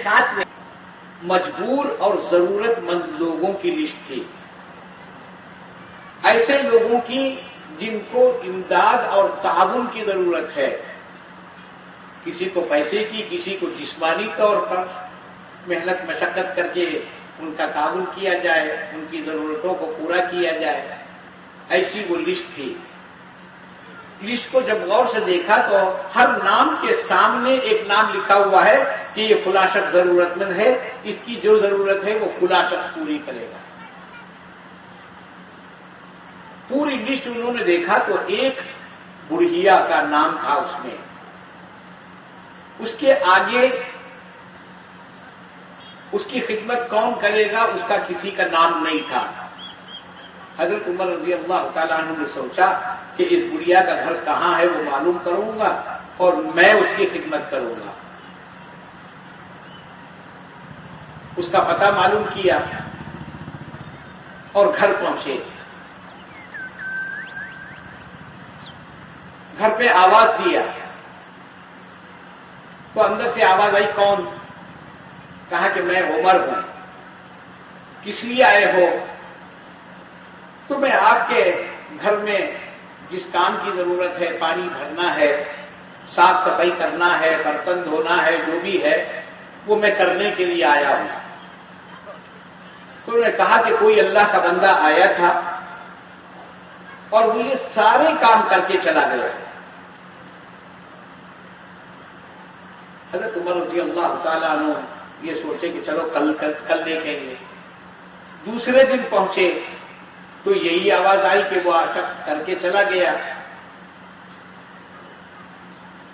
ساتھ میں مجبور اور ضرورت مند لوگوں کی لسٹ تھی، ایسے لوگوں کی جن کو امداد اور تعاون کی ضرورت ہے، کسی کو پیسے کی، کسی کو جسمانی طور پر محنت مشقت کر کے ان کا تعاون کیا جائے، ان کی ضرورتوں کو پورا کیا جائے، ایسی وہ لسٹ تھی۔ لسٹ کو جب غور سے دیکھا تو ہر نام کے سامنے ایک نام لکھا ہوا ہے کہ یہ فلاں شخص ضرورت مند ہے، اس کی جو ضرورت ہے وہ فلاں شخص پوری کرے گا۔ پوری لسٹ انہوں نے دیکھا تو ایک بڑھیا کا نام تھا اس میں، اس کے آگے اس کی خدمت کون کرے گا اس کا کسی کا نام نہیں تھا۔ حضرت عمر رضی اللہ تعالیٰ عنہ نے سوچا کہ اس بڑھیا کا گھر کہاں ہے وہ معلوم کروں گا اور میں اس کی خدمت کروں گا۔ اس کا پتہ معلوم کیا اور گھر پہنچے۔ گھر پہ آواز دیا تو اندر سے آواز آئی، کون؟ کہا کہ میں عمر ہوں۔ کس لیے آئے ہو؟ تو میں آپ کے گھر میں جس کام کی ضرورت ہے، پانی بھرنا ہے، صاف صفائی کرنا ہے، برتن دھونا ہے، جو بھی ہے وہ میں کرنے کے لیے آیا ہوں۔ تو انہوں نے کہا کہ کوئی اللہ کا بندہ آیا تھا اور وہ یہ سارے کام کر کے چلا گیا۔ حضرت عمر رضی اللہ تعالیٰ عنہ یہ سوچے کہ چلو کل دیکھیں گے۔ دوسرے دن پہنچے تو یہی آواز آئی کہ وہ شخص کر کے چلا گیا،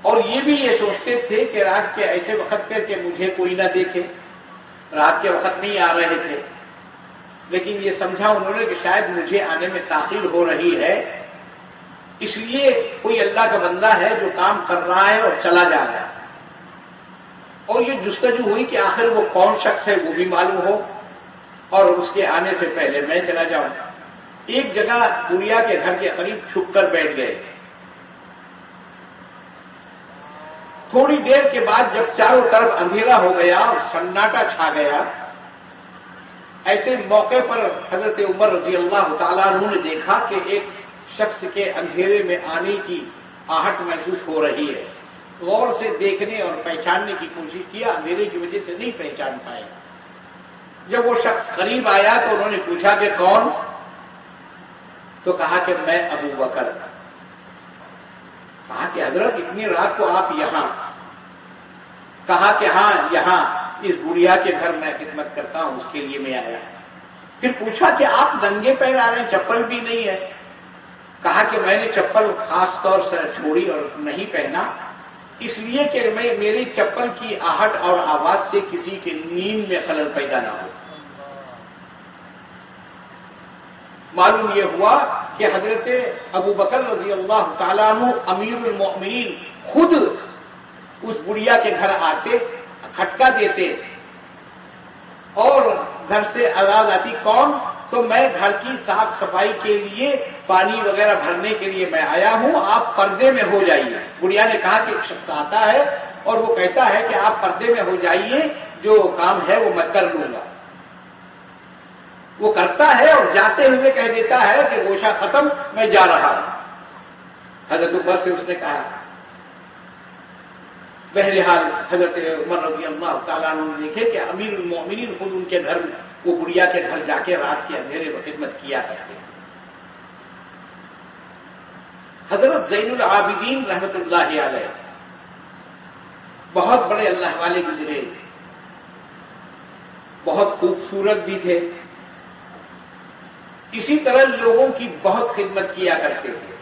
اور یہ بھی یہ سوچتے تھے کہ رات کے ایسے وقت پہ کہ مجھے کوئی نہ دیکھے، رات کے وقت نہیں آ رہے تھے، لیکن یہ سمجھا انہوں نے کہ شاید مجھے آنے میں تاخیر ہو رہی ہے، اس لیے کوئی اللہ کا بندہ ہے جو کام کر رہا ہے اور چلا جا رہا ہے۔ اور یہ جستجو ہوئی کہ آخر وہ کون شخص ہے وہ بھی معلوم ہو اور اس کے آنے سے پہلے میں چلا جاؤں۔ ایک جگہ بڑھیا کے گھر کے قریب چھپ کر بیٹھ گئے۔ تھوڑی دیر کے بعد جب چاروں طرف اندھیرا ہو گیا اور سناٹا چھا گیا، ایسے موقع پر حضرت عمر رضی اللہ تعالیٰ عنہ نے دیکھا کہ ایک شخص کے اندھیرے میں آنے کی آہٹ محسوس ہو رہی ہے۔ غور سے دیکھنے اور پہچاننے کی کوشش کیا، اندھیرے کی وجہ سے نہیں پہچان پائے۔ جب وہ شخص قریب آیا تو انہوں نے پوچھا کہ کون؟ تو کہا کہ میں ابو بکر۔ کہا کہ حضرت اتنی رات کو آپ یہاں؟ کہا کہ ہاں یہاں اس بڑھیا کے گھر میں خدمت کرتا ہوں، اس کے لیے میں آیا۔ پھر پوچھا کہ آپ ننگے پیر آ رہے ہیں، چپل بھی نہیں ہے؟ کہا کہ میں نے چپل خاص طور سے چھوڑی اور نہیں پہنا، اس لیے کہ میری چپل کی آہٹ اور آواز سے کسی کے نیند میں خلل پیدا نہ ہو۔ معلوم یہ ہوا کہ حضرت ابو بکر رضی اللہ تعالیٰ عنہ امیر المؤمنین خود اس بڑھیا کے گھر آتے، کھٹکا دیتے اور گھر سے آواز آتی، کون؟ تو میں گھر کی صاف صفائی کے لیے پانی وغیرہ بھرنے کے لیے میں آیا ہوں، آپ پردے میں ہو جائیے۔ بڑھیا نے کہا کہ ایک شخص آتا ہے اور وہ کہتا ہے کہ آپ پردے میں ہو جائیے، جو کام ہے وہ میں کر لوں گا۔ وہ کرتا ہے اور جاتے ہوئے کہہ دیتا ہے کہ گوشہ ختم، میں جا رہا ہوں۔ حضرت عمر سے اس نے کہا۔ بہرحال حضرت عمر رضی اللہ تعالیٰ عنہ نے دیکھے کہ امیر المؤمنین خود ان کے گھر وہ بڑھیا کے گھر جا کے رات کے اندھیرے میں خدمت کیا کرتے ہیں۔ حضرت زین العابدین رحمت اللہ علیہ بہت بڑے اللہ والے گزرے، بہت خوبصورت بھی تھے، اسی طرح لوگوں کی بہت خدمت کیا کرتے تھے۔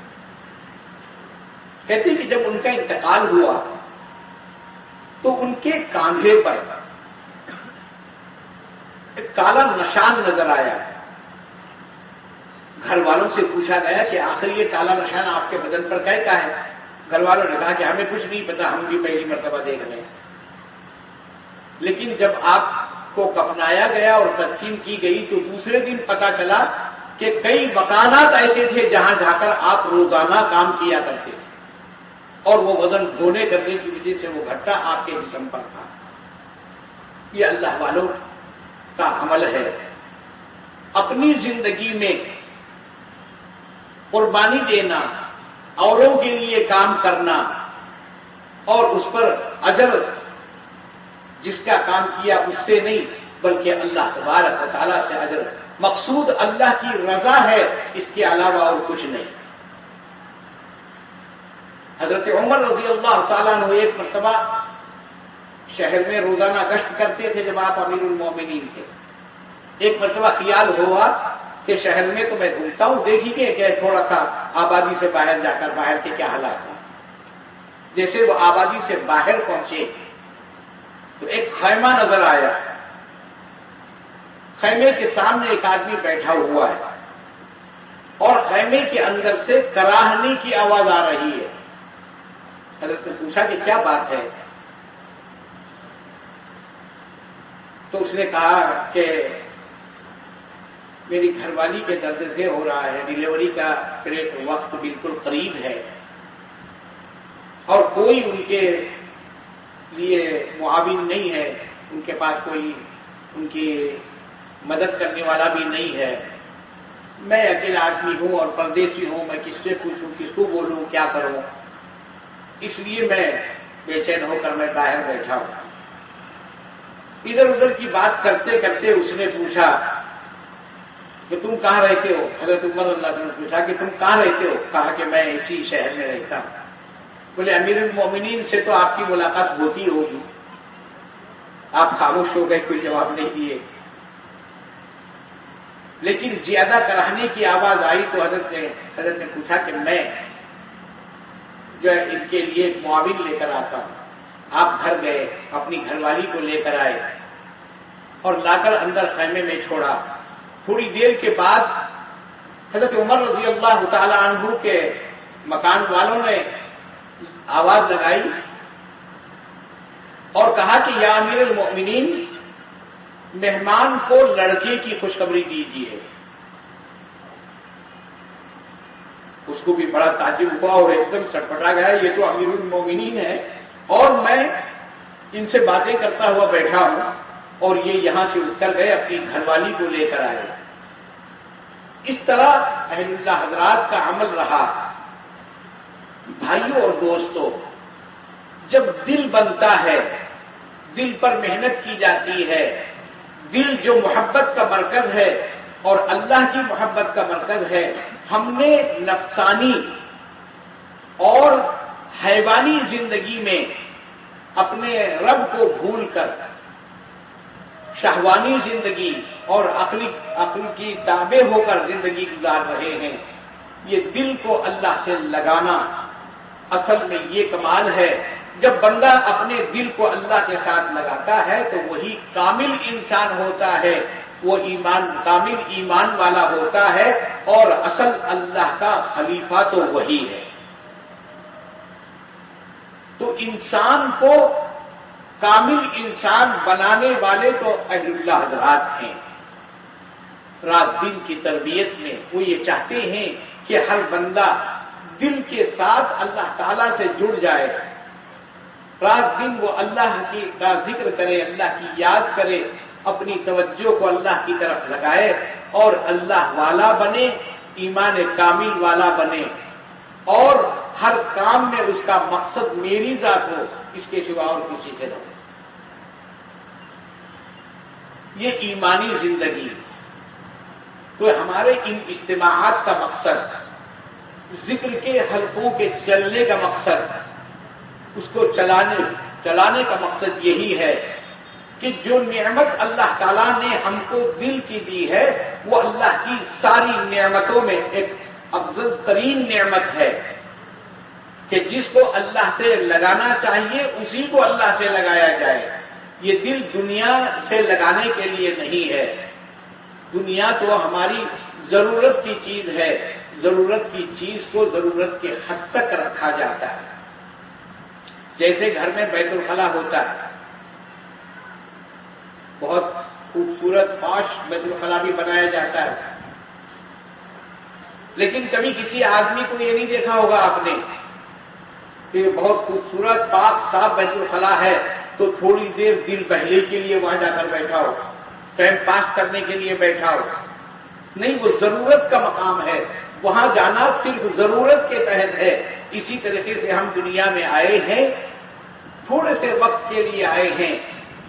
کہتے کہ جب ان کا انتقال ہوا تو ان کے کاندھے پر ایک کالا نشان نظر آیا۔ گھر والوں سے پوچھا گیا کہ آخر یہ کالا نشان آپ کے بدن پر کیا ہے؟ گھر والوں نے کہا کہ ہمیں کچھ نہیں پتا، ہم بھی پہلی مرتبہ دیکھ رہے ہیں۔ لیکن جب آپ کو کفنایا گیا اور تدفین کی گئی تو دوسرے دن پتا چلا کہ کئی مکانات ایسے تھے جہاں جا کر آپ روزانہ کام کیا کرتے تھے، اور وہ وزن ڈھونے کرنے کی وجہ سے وہ گھٹا آپ کے جسم پر تھا۔ یہ اللہ والوں کا عمل ہے۔ اپنی زندگی میں قربانی دینا، اوروں کے لیے کام کرنا اور اس پر اجر جس کا کام کیا اس سے نہیں بلکہ اللہ تبارک و تعالیٰ سے اجر، مقصود اللہ کی رضا ہے، اس کے علاوہ اور کچھ نہیں۔ حضرت عمر رضی اللہ تعالیٰ عنہ ایک مرتبہ شہر میں روزانہ گشت کرتے تھے جب آپ امیر المومنین تھے۔ ایک مرتبہ خیال ہوا کہ شہر میں تو میں گھومتا ہوں، دیکھیے کہ تھوڑا سا آبادی سے باہر جا کر باہر کے کیا حالات ہیں۔ جیسے وہ آبادی سے باہر پہنچے تو ایک خیمہ نظر آیا، خیمے کے سامنے ایک آدمی بیٹھا ہوا ہے اور خیمے کے اندر سے کراہنے کی آواز آ رہی ہے۔ حضرت نے پوچھا کہ کیا بات ہے؟ تو اس نے کہا کہ میری گھر والی کے درد سے ہو رہا ہے، ڈیلیوری کا وقت بالکل قریب ہے اور کوئی ان کے لیے معاون نہیں ہے، ان کے پاس کوئی ان کی مدد کرنے والا بھی نہیں ہے۔ میں اکیلا آدمی ہوں اور پردیسی ہوں، میں کس سے پوچھوں، کس کو بولوں، کیا کروں؟ اس لیے میں بے چین ہو کر میں باہر بیٹھا ہوں۔ ادھر ادھر کی بات کرتے کرتے اس نے پوچھا کہ تم کہاں رہتے ہو؟ حضرت عمر رضی اللہ عنہ نے پوچھا کہ تم کہاں رہتے ہو؟ کہا کہ میں اسی شہر میں رہتا ہوں۔ بولے امیر المومنین سے تو آپ کی ملاقات ہوتی ہوگی۔ آپ خاموش ہو گئے، کوئی جواب نہیں دیے، لیکن زیادہ کراہنے کی آواز آئی تو حضرت نے پوچھا کہ میں جو ہے ان کے لیے معاون لے کر آتا ہوں۔ آپ گھر گئے، اپنی گھر والی کو لے کر آئے اور لا کر اندر خیمے میں چھوڑا۔ تھوڑی دیر کے بعد حضرت عمر رضی اللہ تعالی عنہ کے مکان والوں نے آواز لگائی اور کہا کہ یا امیر المؤمنین، مہمان کو لڑکے کی خوشخبری دیجیے۔ اس کو بھی بڑا تعجب ہوا اور ایک دم سٹپٹا گیا، یہ تو امیر المومنین ہے اور میں ان سے باتیں کرتا ہوا بیٹھا ہوں اور یہ یہاں سے اٹھ کر گئے، اپنی گھر والی کو لے کر آئے۔ اس طرح اہل اللہ حضرات کا عمل رہا۔ بھائیوں اور دوستوں، جب دل بنتا ہے، دل پر محنت کی جاتی ہے، دل جو محبت کا مرکز ہے اور اللہ کی محبت کا مرکز ہے، ہم نے نفسانی اور حیوانی زندگی میں اپنے رب کو بھول کر شہوانی زندگی اور عقل کی تابع ہو کر زندگی گزار رہے ہیں۔ یہ دل کو اللہ سے لگانا اصل میں یہ کمال ہے۔ جب بندہ اپنے دل کو اللہ کے ساتھ لگاتا ہے تو وہی کامل انسان ہوتا ہے، وہ کامل ایمان والا ہوتا ہے اور اصل اللہ کا خلیفہ تو وہی ہے۔ تو انسان کو کامل انسان بنانے والے تو اہل اللہ حضرات ہیں۔ رات دن کی تربیت میں وہ یہ چاہتے ہیں کہ ہر بندہ دل کے ساتھ اللہ تعالیٰ سے جڑ جائے، رات دن وہ اللہ کا ذکر کرے، اللہ کی یاد کرے، اپنی توجہ کو اللہ کی طرف لگائے اور اللہ والا بنے، ایمان کامل والا بنے اور ہر کام میں اس کا مقصد میری ذات ہو، اس کے سوا اور کسی سے نہ ہو۔ یہ ایمانی زندگی تو ہمارے ان اجتماعات کا مقصد، ذکر کے حلقوں کے چلنے کا مقصد، اس کو چلانے کا مقصد یہی ہے کہ جو نعمت اللہ تعالیٰ نے ہم کو دل کی دی ہے وہ اللہ کی ساری نعمتوں میں ایک افضل ترین نعمت ہے کہ جس کو اللہ سے لگانا چاہیے اسی کو اللہ سے لگایا جائے۔ یہ دل دنیا سے لگانے کے لیے نہیں ہے۔ دنیا تو ہماری ضرورت کی چیز ہے، ضرورت کی چیز کو ضرورت کے حد تک رکھا جاتا ہے۔ جیسے گھر میں بیت الخلا ہوتا ہے، بہت خوبصورت پاش بیت الخلا بھی بنایا جاتا ہے، لیکن کبھی کسی آدمی کو یہ نہیں دیکھا ہوگا آپ نے کہ بہت خوبصورت پاک صاف بیت الخلا ہے تو تھوڑی دیر دل بہلے کے لیے وہاں جا کر بیٹھا ہو، ٹائم پاس کرنے کے لیے بیٹھا ہو، نہیں، وہ ضرورت کا مقام ہے، وہاں جانا صرف ضرورت کے تحت ہے۔ اسی طریقے سے ہم دنیا میں آئے ہیں، تھوڑے سے وقت کے لیے آئے ہیں،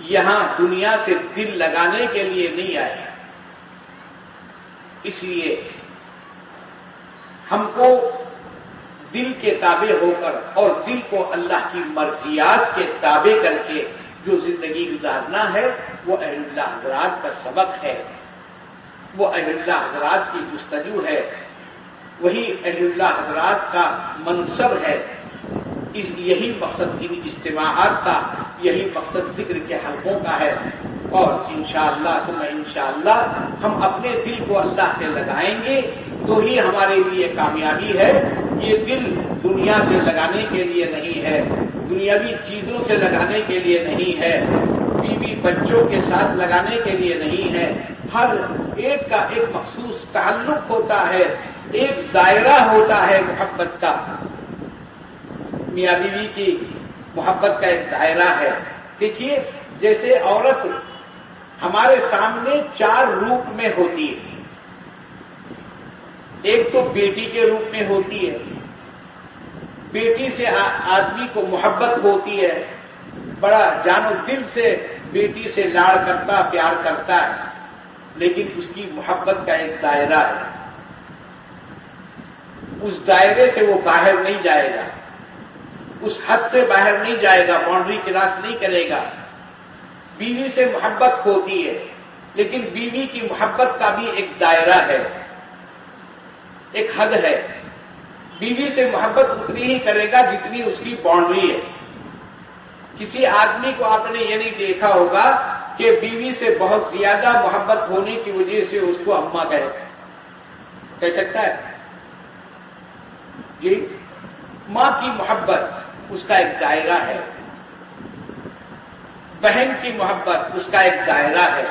یہاں دنیا سے دل لگانے کے لیے نہیں آئے۔ اس لیے ہم کو دل کے تابع ہو کر اور دل کو اللہ کی مرضیات کے تابع کر کے جو زندگی گزارنا ہے، وہ اہل اللہ حضرات کا سبق ہے، وہ اہل اللہ حضرات کی جستجو ہے، وہی اہل اللہ حضرات کا منصب ہے۔ یہی مقصد ان اجتماعات کا، یہی مقصد ذکر کے حلقوں کا ہے۔ اور انشاءاللہ ثم انشاءاللہ ہم اپنے دل کو اللہ سے لگائیں گے تو ہی ہمارے لیے کامیابی ہے۔ یہ دل دنیا سے لگانے کے لیے نہیں ہے، دنیاوی چیزوں سے لگانے کے لیے نہیں ہے، بیوی بچوں کے ساتھ لگانے کے لیے نہیں ہے۔ ہر ایک کا ایک مخصوص تعلق ہوتا ہے، ایک دائرہ ہوتا ہے محبت کا۔ میاں بیوی کی محبت کا ایک دائرہ ہے۔ دیکھیے، جیسے عورت ہمارے سامنے 4 روپ میں ہوتی ہے۔ ایک تو بیٹی کے روپ میں ہوتی ہے، بیٹی سے آدمی کو محبت ہوتی ہے، بڑا جان و دل سے بیٹی سے لاڑ کرتا، پیار کرتا ہے، لیکن اس کی محبت کا ایک دائرہ ہے، اس دائرے سے وہ باہر نہیں جائے گا، اس حد سے باہر نہیں جائے گا، باؤنڈری کراس نہیں کرے گا۔ بیوی سے محبت ہوتی ہے، لیکن بیوی کی محبت کا بھی ایک دائرہ ہے، ایک حد ہے۔ بیوی سے محبت اتنی ہی کرے گا جتنی اس کی باؤنڈری ہے۔ کسی آدمی کو آپ نے یہ نہیں دیکھا ہوگا کہ بیوی سے بہت زیادہ محبت ہونے کی وجہ سے اس کو اماں کہہ سکتا ہے؟ جی، ماں کی محبت اس کا ایک دائرہ ہے، بہن کی محبت اس کا ایک دائرہ ہے،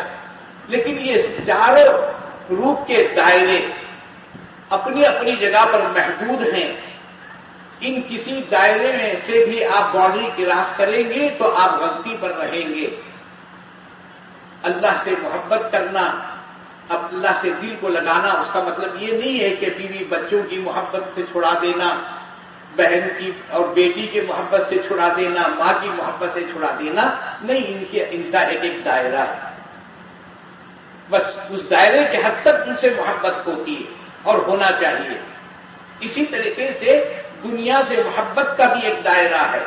لیکن یہ 4 روپ کے دائرے اپنی اپنی جگہ پر محدود ہیں۔ ان کسی دائرے میں سے بھی آپ باؤنڈری کراس کریں گے تو آپ غلطی پر رہیں گے۔ اللہ سے محبت کرنا، اب اللہ سے دل کو لگانا، اس کا مطلب یہ نہیں ہے کہ بیوی بچوں کی محبت سے چھڑا دینا، بہن کی اور بیٹی کی محبت سے چھڑا دینا، ماں کی محبت سے چھڑا دینا، نہیں، ان کا ایک ایک دائرہ ہے۔ بس اس دائرے کے حد تک ان سے محبت ہوتی ہے اور ہونا چاہیے۔ اسی طریقے سے دنیا سے محبت کا بھی ایک دائرہ ہے۔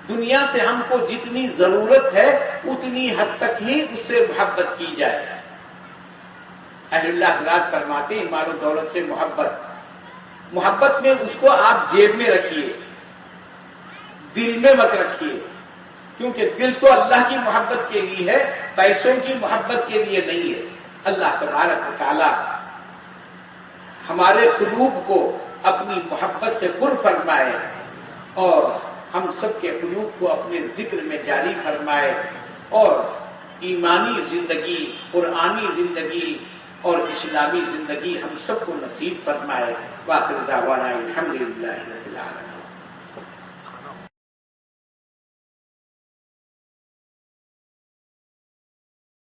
دنیا سے ہم کو جتنی ضرورت ہے اتنی حد تک ہی اس سے محبت کی جائے۔ اہل اللہ حضرات فرماتے ہیں، مال و دولت سے محبت میں اس کو آپ جیب میں رکھیے، دل میں مت رکھیے، کیونکہ دل تو اللہ کی محبت کے لیے ہے، پیسوں کی محبت کے لیے نہیں ہے۔ اللہ تبارک و تعالی ہمارے قلوب کو اپنی محبت سے پر فرمائے اور ہم سب کے قلوب کو اپنے ذکر میں جاری فرمائے اور ایمانی زندگی، قرآنی زندگی اور اسلامی زندگی ہم سب کو نصیب فرمائے۔ وآخر دعوانا الحمدللہ رب العالمین۔